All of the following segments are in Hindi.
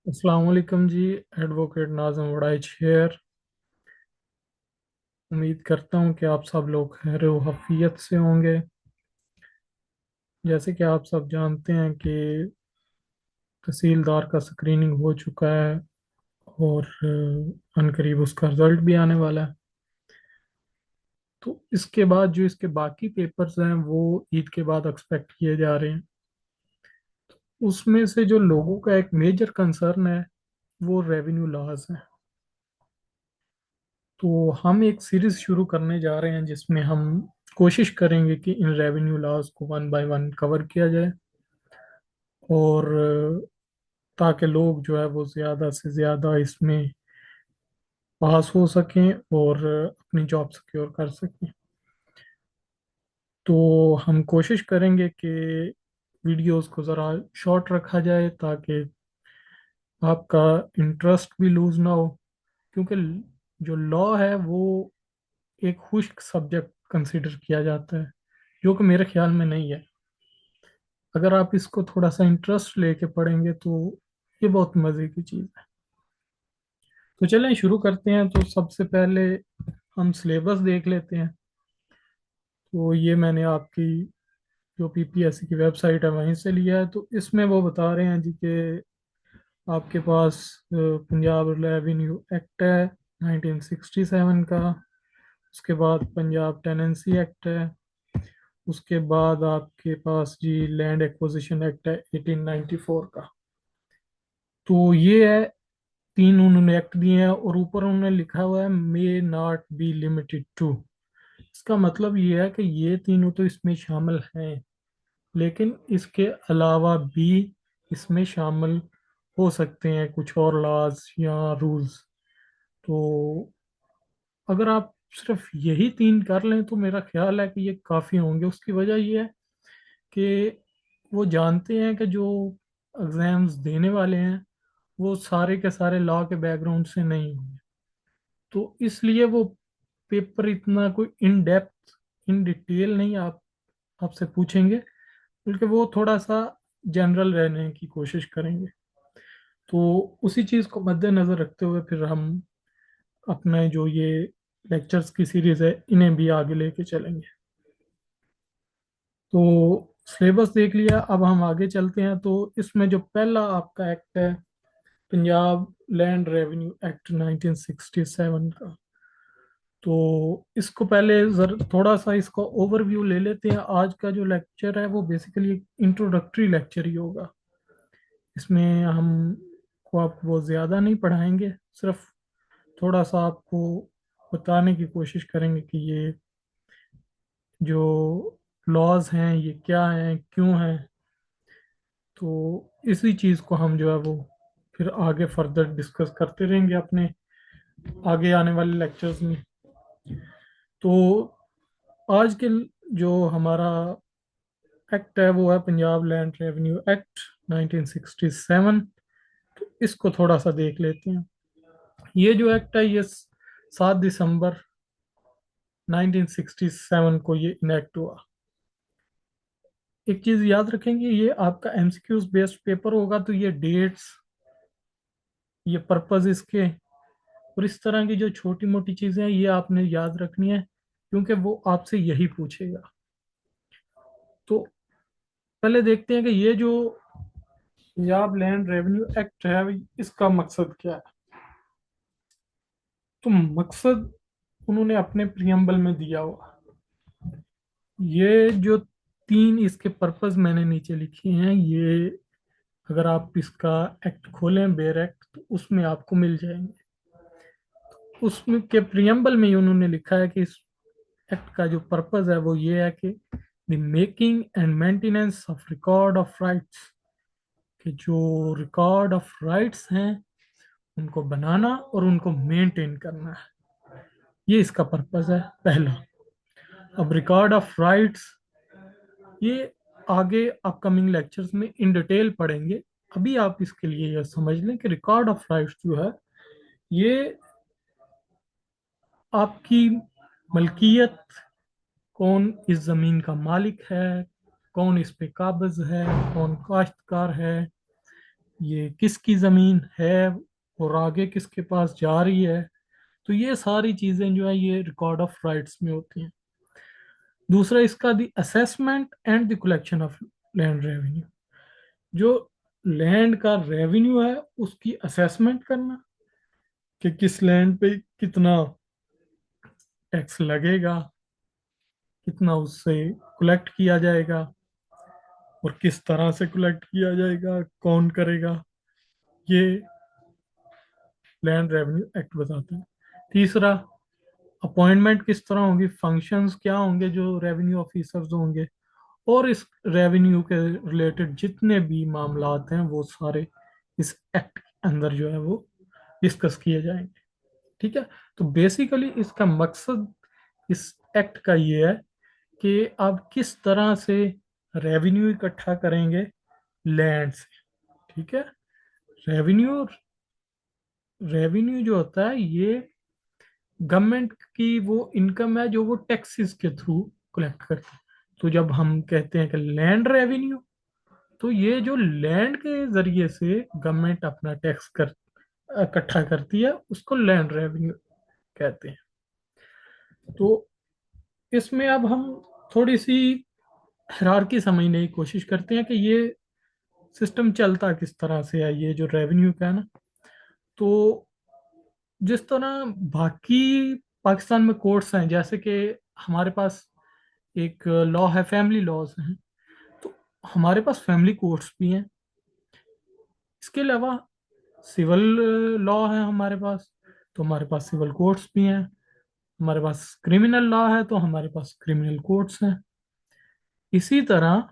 अस्सलाम वालेकुम जी। Advocate Nazam Waraich here. उम्मीद करता हूँ कि आप सब लोग खैर वफियत से होंगे। जैसे कि आप सब जानते हैं कि तहसीलदार का स्क्रीनिंग हो चुका है और अनकरीब उसका रिजल्ट भी आने वाला है। तो इसके बाद जो इसके बाकी पेपर्स हैं वो ईद के बाद एक्सपेक्ट किए जा रहे हैं। उसमें से जो लोगों का एक मेजर कंसर्न है वो रेवेन्यू लॉस है। तो हम एक सीरीज शुरू करने जा रहे हैं जिसमें हम कोशिश करेंगे कि इन रेवेन्यू लॉस को वन बाय वन कवर किया जाए और ताकि लोग जो है वो ज़्यादा से ज़्यादा इसमें पास हो सकें और अपनी जॉब सिक्योर कर सकें। तो हम कोशिश करेंगे कि वीडियोस को ज़रा शॉर्ट रखा जाए ताकि आपका इंटरेस्ट भी लूज ना हो, क्योंकि जो लॉ है वो एक खुश्क सब्जेक्ट कंसिडर किया जाता है, जो कि मेरे ख्याल में नहीं है। अगर आप इसको थोड़ा सा इंटरेस्ट लेके पढ़ेंगे तो ये बहुत मज़े की चीज़ है। तो चलें शुरू करते हैं। तो सबसे पहले हम सिलेबस देख लेते हैं। तो ये मैंने आपकी जो पीपीएससी की वेबसाइट है वहीं से लिया है। तो इसमें वो बता रहे हैं जी कि आपके पास पंजाब रेवेन्यू एक्ट है 1967 का। उसके बाद पंजाब टेनेंसी एक्ट है। उसके बाद आपके पास जी लैंड एक्विजिशन एक्ट है 1894 का। तो ये है, तीन उन्होंने एक्ट दिए हैं और ऊपर उन्होंने लिखा हुआ है may not be limited to. इसका मतलब ये है कि ये तीनों तो इसमें शामिल हैं, लेकिन इसके अलावा भी इसमें शामिल हो सकते हैं कुछ और लॉज या रूल्स। तो अगर आप सिर्फ यही तीन कर लें तो मेरा ख्याल है कि ये काफ़ी होंगे। उसकी वजह ये है कि वो जानते हैं कि जो एग्ज़ाम्स देने वाले हैं वो सारे के सारे लॉ के बैकग्राउंड से नहीं होंगे। तो इसलिए वो पेपर इतना कोई इन डेप्थ इन डिटेल नहीं आपसे पूछेंगे, बल्कि वो थोड़ा सा जनरल रहने की कोशिश करेंगे। तो उसी चीज़ को मद्देनज़र रखते हुए फिर हम अपने जो ये लेक्चर्स की सीरीज़ है इन्हें भी आगे लेके चलेंगे। तो सिलेबस देख लिया, अब हम आगे चलते हैं। तो इसमें जो पहला आपका एक्ट है पंजाब लैंड रेवेन्यू एक्ट 1967 का। तो इसको पहले जर थोड़ा सा इसका ओवरव्यू ले लेते हैं। आज का जो लेक्चर है वो बेसिकली इंट्रोडक्टरी लेक्चर ही होगा। इसमें हम को आपको बहुत ज़्यादा नहीं पढ़ाएंगे, सिर्फ थोड़ा सा आपको बताने की कोशिश करेंगे कि ये जो लॉज हैं ये क्या हैं, क्यों हैं। तो इसी चीज़ को हम जो है वो फिर आगे फर्दर डिस्कस करते रहेंगे अपने आगे आने वाले लेक्चर्स में। तो आज के जो हमारा एक्ट है वो है पंजाब लैंड रेवेन्यू एक्ट 1967। तो इसको थोड़ा सा देख लेते हैं। ये जो एक्ट है ये 7 दिसंबर 1967 को ये इनेक्ट हुआ। एक चीज याद रखेंगे, ये आपका एमसीक्यूज बेस्ड पेपर होगा, तो ये डेट्स, ये पर्पस इसके और इस तरह की जो छोटी मोटी चीजें हैं ये आपने याद रखनी है, क्योंकि वो आपसे यही पूछेगा। तो पहले देखते हैं कि ये जो पंजाब लैंड रेवेन्यू एक्ट है इसका मकसद क्या है। तो मकसद उन्होंने अपने प्रियम्बल में दिया हुआ। ये जो तीन इसके पर्पस मैंने नीचे लिखे हैं, ये अगर आप इसका एक्ट खोलें बेयर एक्ट तो उसमें आपको मिल जाएंगे। उसमें के प्रियम्बल में ही उन्होंने लिखा है कि इस एक्ट का जो पर्पस है वो ये है कि the making and maintenance of record of rights, कि जो रिकॉर्ड ऑफ राइट्स हैं उनको बनाना और उनको मेंटेन करना है। ये इसका पर्पस है पहला। अब रिकॉर्ड ऑफ राइट्स ये आगे अपकमिंग लेक्चर्स में इन डिटेल पढ़ेंगे। अभी आप इसके लिए यह समझ लें कि रिकॉर्ड ऑफ राइट्स जो है ये आपकी मलकियत, कौन इस जमीन का मालिक है, कौन इस पे काबिज है, कौन काश्तकार है, ये किसकी ज़मीन है और आगे किसके पास जा रही है। तो ये सारी चीज़ें जो है ये रिकॉर्ड ऑफ राइट्स में होती हैं। दूसरा इसका the assessment and the collection of land revenue. जो लैंड का रेवेन्यू है उसकी असेसमेंट करना कि किस लैंड पे कितना टैक्स लगेगा, कितना उससे कलेक्ट किया जाएगा और किस तरह से कलेक्ट किया जाएगा, कौन करेगा, ये लैंड रेवेन्यू एक्ट बताता है। तीसरा, अपॉइंटमेंट किस तरह होगी, फंक्शंस क्या होंगे जो रेवेन्यू ऑफिसर्स होंगे, और इस रेवेन्यू के रिलेटेड जितने भी मामलात हैं वो सारे इस एक्ट के अंदर जो है वो डिस्कस किए जाएंगे। ठीक है। तो बेसिकली इसका मकसद इस एक्ट का ये है कि आप किस तरह से रेवेन्यू इकट्ठा करेंगे लैंड से। ठीक है। रेवेन्यू रेवेन्यू जो होता है ये गवर्नमेंट की वो इनकम है जो वो टैक्सेस के थ्रू कलेक्ट करती है। तो जब हम कहते हैं कि लैंड रेवेन्यू, तो ये जो लैंड के जरिए से गवर्नमेंट अपना टैक्स कर इकट्ठा करती है उसको लैंड रेवेन्यू कहते हैं। तो इसमें अब हम थोड़ी सी हायरार्की समझने की कोशिश करते हैं कि ये सिस्टम चलता किस तरह से है, ये जो रेवेन्यू का है ना। तो जिस तरह बाकी पाकिस्तान में कोर्ट्स हैं, जैसे कि हमारे पास एक लॉ है, फैमिली लॉज हैं, तो हमारे पास फैमिली कोर्ट्स भी हैं। इसके अलावा सिविल लॉ है हमारे पास, तो हमारे पास सिविल कोर्ट्स भी हैं। हमारे पास क्रिमिनल लॉ है तो हमारे पास क्रिमिनल कोर्ट्स हैं। इसी तरह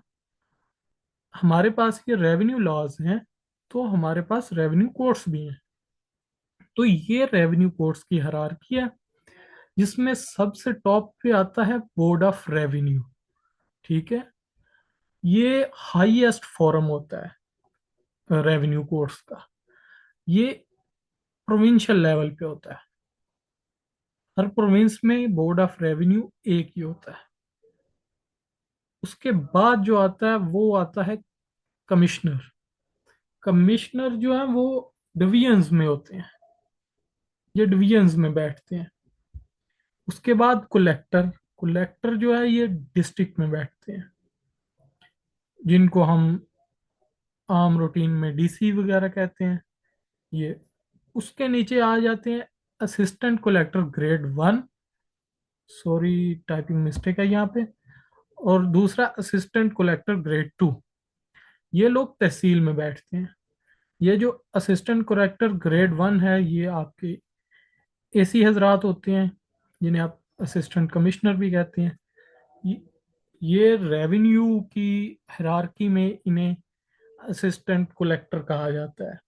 हमारे पास ये रेवेन्यू लॉज हैं तो हमारे पास रेवेन्यू कोर्ट्स भी हैं। तो ये रेवेन्यू कोर्ट्स की हायरार्की है जिसमें सबसे टॉप पे आता है बोर्ड ऑफ रेवेन्यू। ठीक है। ये हाईएस्ट फोरम होता है रेवेन्यू कोर्ट्स का। ये प्रोविंशियल लेवल पे होता है। हर प्रोविंस में बोर्ड ऑफ रेवेन्यू एक ही होता है। उसके बाद जो आता है वो आता है कमिश्नर। कमिश्नर जो है वो डिवीजन्स में होते हैं, ये डिवीजन्स में बैठते हैं। उसके बाद कलेक्टर। कलेक्टर जो है ये डिस्ट्रिक्ट में बैठते हैं, जिनको हम आम रूटीन में डीसी वगैरह कहते हैं। ये उसके नीचे आ जाते हैं assistant collector grade 1। Sorry, typing mistake है यहाँ पे। और दूसरा असिस्टेंट कलेक्टर ग्रेड 2। ये लोग तहसील में बैठते हैं। ये जो असिस्टेंट कलेक्टर ग्रेड 1 है ये आपके एसी हजरात होते हैं, जिन्हें आप असिस्टेंट कमिश्नर भी कहते हैं। ये ये रेवेन्यू की हायरार्की में इन्हें असिस्टेंट कलेक्टर कहा जाता है।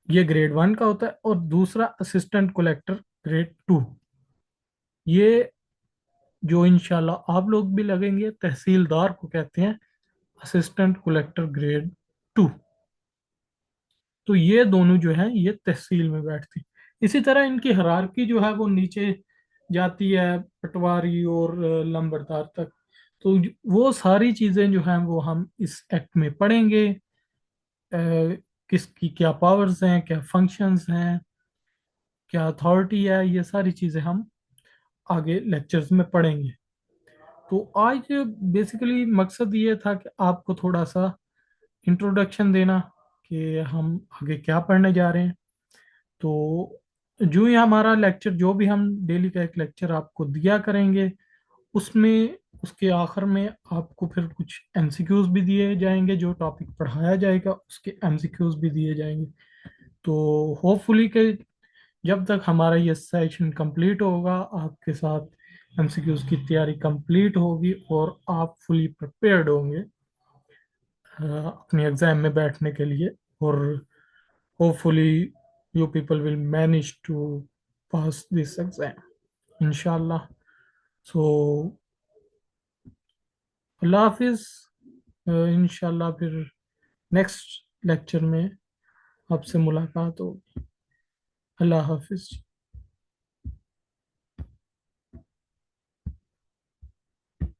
ये ग्रेड 1 का होता है। और दूसरा असिस्टेंट कलेक्टर ग्रेड 2। ये जो इंशाल्लाह आप लोग भी लगेंगे, तहसीलदार को कहते हैं असिस्टेंट कलेक्टर ग्रेड 2। तो ये दोनों जो है ये तहसील में बैठते हैं। इसी तरह इनकी हायरार्की जो है वो नीचे जाती है पटवारी और लंबरदार तक। तो वो सारी चीजें जो हैं वो हम इस एक्ट में पढ़ेंगे। किसकी क्या पावर्स हैं, क्या फंक्शंस हैं, क्या अथॉरिटी है, ये सारी चीजें हम आगे लेक्चर्स में पढ़ेंगे। तो आज बेसिकली मकसद ये था कि आपको थोड़ा सा इंट्रोडक्शन देना कि हम आगे क्या पढ़ने जा रहे हैं। तो जो ही हमारा लेक्चर, जो भी हम डेली का एक लेक्चर आपको दिया करेंगे, उसमें उसके आखिर में आपको फिर कुछ एमसीक्यूज भी दिए जाएंगे। जो टॉपिक पढ़ाया जाएगा उसके एमसीक्यूज भी दिए जाएंगे। तो होपफुली कि जब तक हमारा ये सेशन कंप्लीट होगा आपके साथ एमसीक्यूज की तैयारी कंप्लीट होगी और आप फुली प्रिपेयर्ड होंगे अपने एग्जाम में बैठने के लिए। और hopefully you people will manage to pass this exam इंशाल्लाह। सो अल्लाह हाफिज। इंशाल्लाह फिर नेक्स्ट लेक्चर में आपसे मुलाकात होगी। अल्लाह हाफिज।